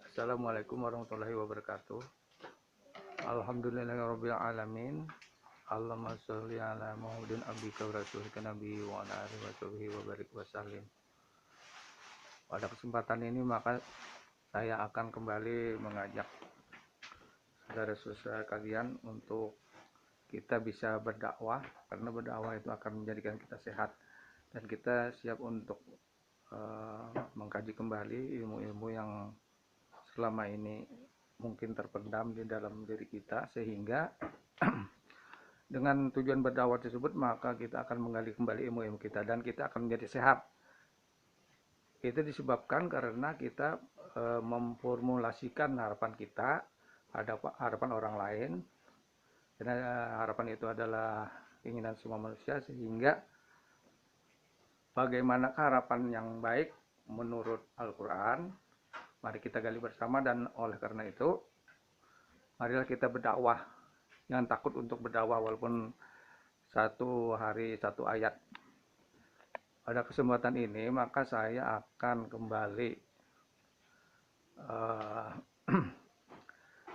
Assalamualaikum warahmatullahi wabarakatuh. Alhamdulillahirabbil alamin. Allahumma sholli ala Muhammadin abdika wa rasulika nabi wa ala alihi wa sahbihi wa barik wasallim. Pada kesempatan ini maka saya akan kembali mengajak saudara-saudara kalian untuk kita bisa berdakwah, karena berdakwah itu akan menjadikan kita sehat dan kita siap untuk mengkaji kembali ilmu-ilmu yang selama ini mungkin terpendam di dalam diri kita, sehingga dengan tujuan berdakwah tersebut maka kita akan menggali kembali ilmu-ilmu kita dan kita akan menjadi sehat. Itu disebabkan karena kita memformulasikan harapan kita, harapan orang lain, karena harapan itu adalah keinginan semua manusia, sehingga bagaimana harapan yang baik menurut Al-Quran, mari kita gali bersama. Dan oleh karena itu, marilah kita berdakwah. Jangan takut untuk berdakwah walaupun satu hari satu ayat. Pada kesempatan ini maka saya akan kembali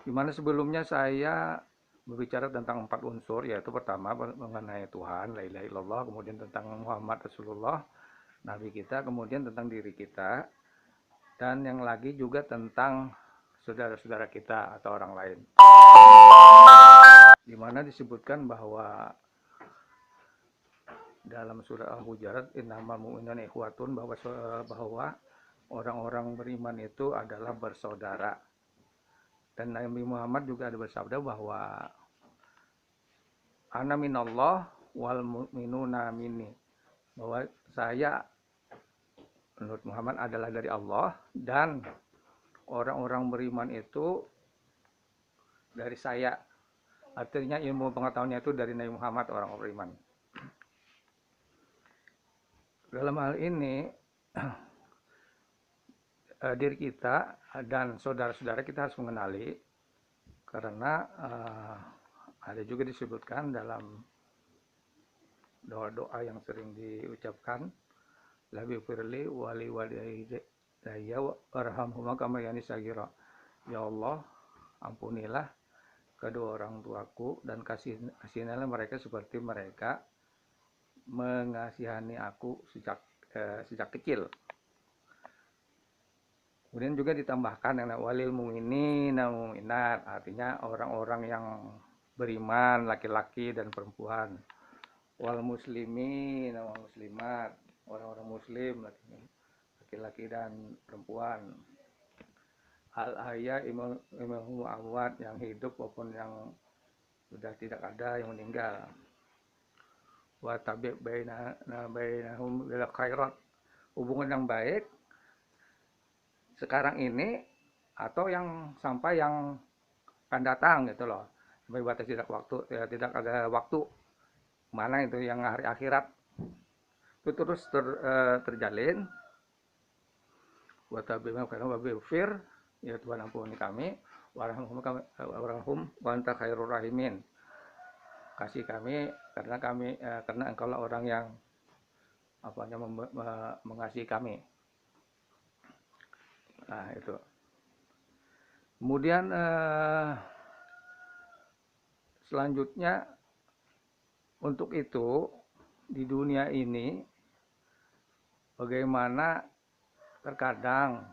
dimana sebelumnya saya berbicara tentang 4 unsur, yaitu pertama mengenai Tuhan, la ilaha illallah, kemudian tentang Muhammad Rasulullah, Nabi kita, kemudian tentang diri kita, dan yang lagi juga tentang saudara-saudara kita atau orang lain. Di mana disebutkan bahwa dalam surah Al-Hujurat, innamal mu'minuna ikhwatun, bahwa orang-orang beriman itu adalah bersaudara. Dan Nabi Muhammad juga ada bersabda bahwa ana minallah wal mu'minuna minni, bahwa saya menurut Muhammad adalah dari Allah dan orang-orang beriman itu dari saya. Artinya ilmu pengetahuannya itu dari Nabi Muhammad, orang beriman. Dalam hal ini diri kita dan saudara-saudara kita harus mengenali, karena ada juga disebutkan dalam doa-doa yang sering diucapkan, labi firli wali walidayya warhamhuma kama yani sagira. Ya Allah, ampunilah kedua orang tuaku dan kasihanilah mereka seperti mereka mengasihani aku sejak kecil. Kemudian juga ditambahkan yang walil mu'minina mu'minat, artinya orang-orang yang beriman, laki-laki dan perempuan. Wal muslimin wal muslimat, orang-orang muslim, laki-laki dan perempuan. Al ahya imamhum amwat, yang hidup maupun yang sudah tidak ada, yang meninggal. Wa tabi' bainahum bil khairat, hubungan yang baik sekarang ini atau yang sampai yang akan datang gitu loh, sampai batas tidak ada waktu mana itu yang hari akhirat itu terus terjalin. Wa tabi'na kana wa bifir, ya Tuhan ampuni kami, warahum wa anta khairur rahimin, kasih kami karena engkau lah orang yang mengasihi kami. Nah itu. Kemudian selanjutnya, untuk itu di dunia ini bagaimana terkadang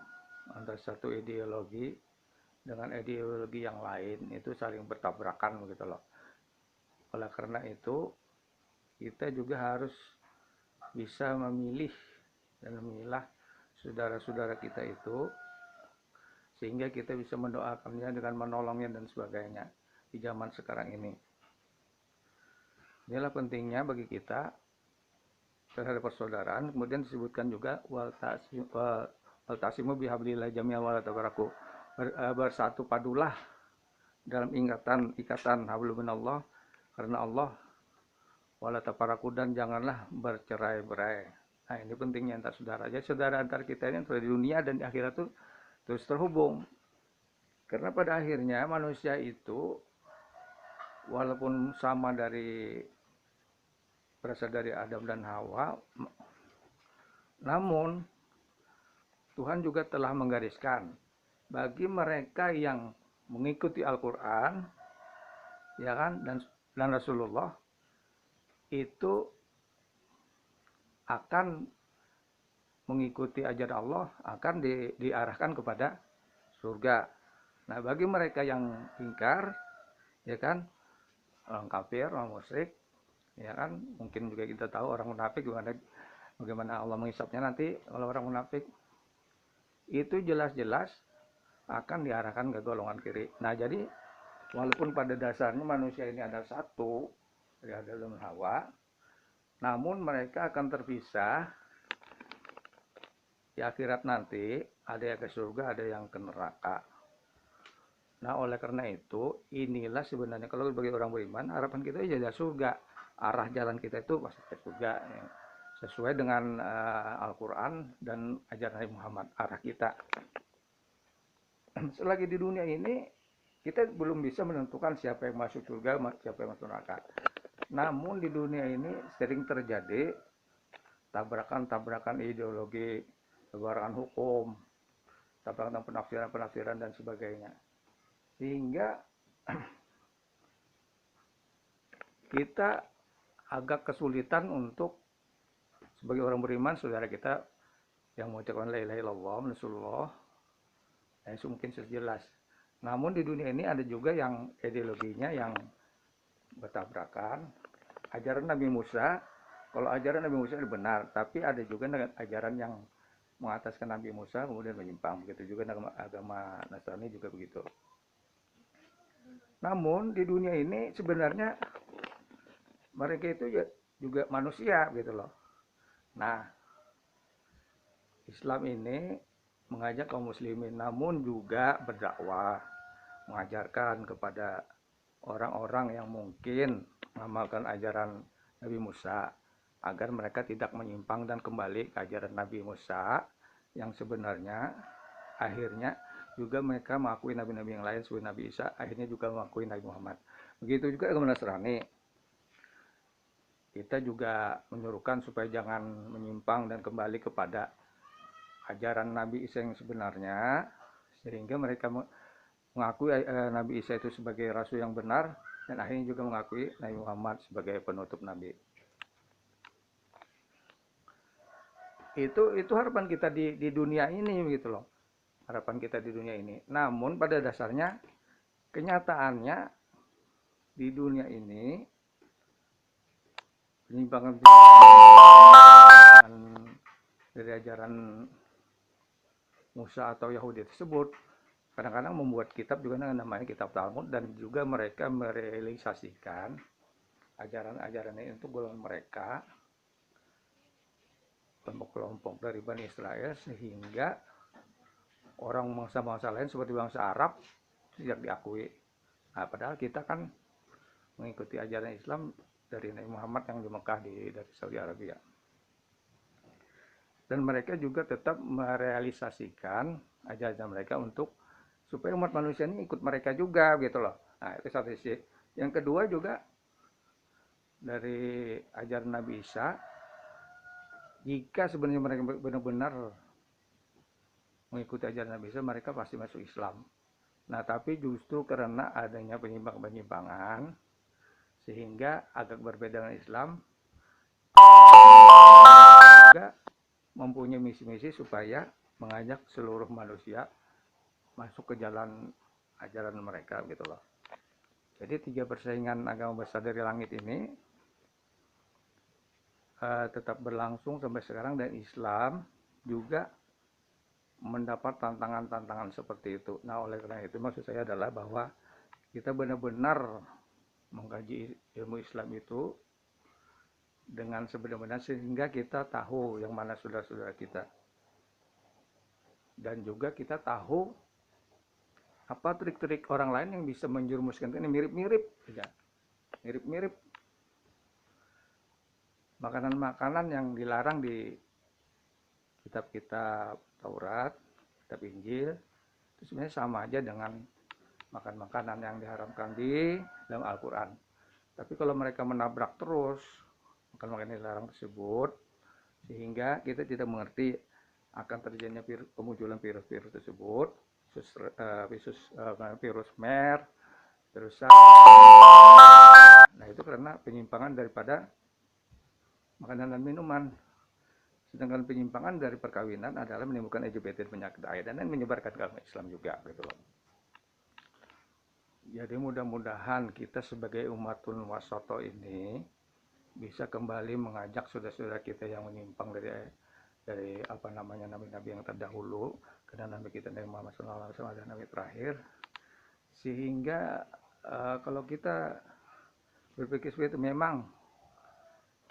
antara satu ideologi dengan ideologi yang lain itu saling bertabrakan begitu loh. Oleh karena itu kita juga harus bisa memilih dan memilah saudara-saudara kita itu, sehingga kita bisa mendoakannya dengan menolongnya dan sebagainya di zaman sekarang ini. Inilah pentingnya bagi kita terhadap persaudaraan. Kemudian disebutkan juga wal tasimu bihablillah jami'an wala tafarraqu, bersatu padulah dalam ikatan hablum minallah karena Allah, wala tafarraqu, dan janganlah bercerai-berai. Nah ini pentingnya antar saudara. Jadi saudara antar kita ini antara di dunia dan di akhirat itu terus terhubung. Karena pada akhirnya manusia itu walaupun sama berasal dari Adam dan Hawa, namun Tuhan juga telah menggariskan bagi mereka yang mengikuti Al-Quran, ya kan, dan Rasulullah, itu akan mengikuti ajaran Allah, akan diarahkan kepada surga. Nah, bagi mereka yang ingkar, ya kan, orang kafir, orang musyrik, ya kan, mungkin juga kita tahu orang munafik bagaimana Allah menghisapnya nanti kalau orang munafik, itu jelas-jelas akan diarahkan ke golongan kiri. Nah, jadi walaupun pada dasarnya manusia ini ada satu, dari Adam dan Hawa, namun mereka akan terpisah di akhirat nanti, ada yang ke surga, ada yang ke neraka. Nah, oleh karena itu, inilah sebenarnya kalau bagi orang beriman, harapan kita jadi surga. Arah jalan kita itu pasti ke surga. Ya. Sesuai dengan Al-Quran dan ajaran Nabi Muhammad, arah kita. Selagi di dunia ini, kita belum bisa menentukan siapa yang masuk surga, siapa yang masuk neraka. Namun di dunia ini sering terjadi tabrakan-tabrakan ideologi, tabrakan hukum, tabrakan penafsiran-penafsiran dan sebagainya. Sehingga kita agak kesulitan untuk sebagai orang beriman, saudara kita yang mengucapkan la ilaha illallah Rasulullah, itu mungkin sejelas. Namun di dunia ini ada juga yang ideologinya yang bertabrakan. Ajaran Nabi Musa, kalau ajaran Nabi Musa itu benar, tapi ada juga ajaran yang mengataskan Nabi Musa kemudian menyimpang. Begitu juga agama Nasrani juga begitu. Namun di dunia ini sebenarnya mereka itu juga manusia gitu loh. Nah, Islam ini mengajak kaum muslimin, namun juga berdakwah, mengajarkan kepada orang-orang yang mungkin mengamalkan ajaran Nabi Musa, agar mereka tidak menyimpang dan kembali ke ajaran Nabi Musa yang sebenarnya akhirnya juga mereka mengakui nabi-nabi yang lain seperti Nabi Isa, akhirnya juga mengakui Nabi Muhammad. Begitu juga agama Nasrani. Kita juga menyuruhkan supaya jangan menyimpang dan kembali kepada ajaran Nabi Isa yang sebenarnya, sehingga mereka mengakui Nabi Isa itu sebagai rasul yang benar, dan akhirnya juga mengakui Nabi Muhammad sebagai penutup Nabi. Itu harapan kita di dunia ini gitu loh. Harapan kita di dunia ini. Namun pada dasarnya kenyataannya di dunia ini penyimpangan dari ajaran Musa atau Yahudi tersebut kadang-kadang membuat kitab juga namanya kitab Talmud, dan juga mereka merealisasikan ajaran-ajaran ini untuk golongan mereka, kelompok-kelompok dari Bani Israel, sehingga orang bangsa-bangsa lain seperti bangsa Arab tidak diakui. Nah, padahal kita kan mengikuti ajaran Islam dari Nabi Muhammad yang di Mekah dari Saudi Arabia. Dan mereka juga tetap merealisasikan ajaran mereka untuk supaya umat manusia ini ikut mereka juga gitu loh. Nah, itu satu sisi. Yang kedua juga dari ajaran Nabi Isa, jika sebenarnya mereka benar-benar mengikuti ajaran Nabi Isa, mereka pasti masuk Islam. Nah, tapi justru karena adanya penyimpangan, sehingga agak berbeda dengan Islam, juga mempunyai misi-misi supaya mengajak seluruh manusia masuk ke jalan ajaran mereka gitu loh. Jadi 3 persaingan agama besar dari langit ini tetap berlangsung sampai sekarang, dan Islam juga mendapat tantangan-tantangan seperti itu. Nah, oleh karena itu maksud saya adalah bahwa kita benar-benar mengkaji ilmu Islam itu dengan sebenar-benar, sehingga kita tahu yang mana saudara-saudara kita, dan juga kita tahu apa trik-trik orang lain yang bisa menjerumuskan ini mirip-mirip ya. Mirip-mirip makanan-makanan yang dilarang di kitab-kitab Taurat, kitab Injil, itu sebenarnya sama aja dengan makan makanan yang diharamkan di dalam Al-Quran. Tapi kalau mereka menabrak terus makan makanan yang dilarang tersebut, sehingga kita tidak mengerti akan terjadinya kemunculan virus-virus tersebut, virus MERS, virus SARS. Nah, itu karena penyimpangan daripada makanan dan minuman. Sedangkan penyimpangan dari perkawinan adalah menimbulkan LGBT, penyakit AIDS, dan menyebarkan agama Islam juga gitu loh. Jadi mudah-mudahan kita sebagai umatul wasoto ini bisa kembali mengajak saudara-saudara kita yang menyimpang dari apa namanya nabi-nabi yang terdahulu, karena nabi kita Nabi Muhammad SAW adalah nabi terakhir, sehingga kalau kita berpikir seperti itu, memang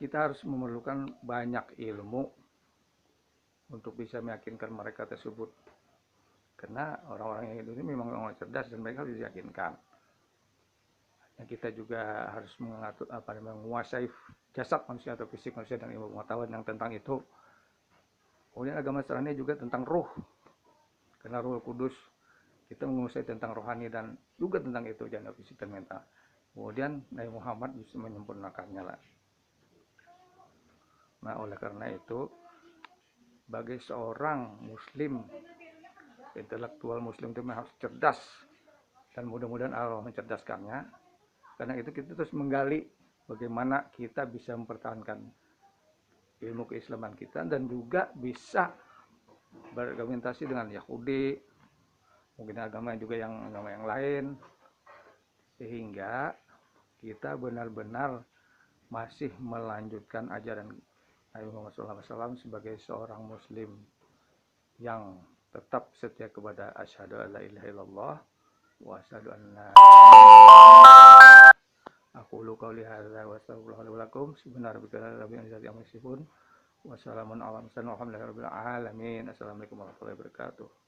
kita harus memerlukan banyak ilmu untuk bisa meyakinkan mereka tersebut, karena orang-orang yang itu memang orang cerdas dan mereka harus diyakinkan. Yang kita juga harus menguasai jasad manusia atau fisik manusia dan ilmu pengetahuan yang tentang itu. Kemudian agama Nasrani juga tentang ruh, karena Ruh Kudus, kita menguasai tentang rohani dan juga tentang itu, jangan fisik dan mental. Kemudian Nabi Muhammad bisa menyempurnakannya lah. Nah, oleh karena itu, bagi seorang muslim, intelektual muslim itu harus cerdas, dan mudah-mudahan Allah mencerdaskannya. Karena itu kita terus menggali bagaimana kita bisa mempertahankan ilmu keislaman kita dan juga bisa berargumentasi dengan Yahudi, mungkin agama juga agama yang lain, sehingga kita benar-benar masih melanjutkan ajaran Nabi Muhammad SAW sebagai seorang muslim yang tetap setia kepada asyhadu alla ilaha illallah wa asyhadu anna aqulu qouli hadza wa astaghfirullaha li wa lakum. Subhanarabbika rabbil izzati amma yasifun wa salamun alal mursalin walhamdulillahi rabbil alamin. Assalamualaikum warahmatullahi wabarakatuh.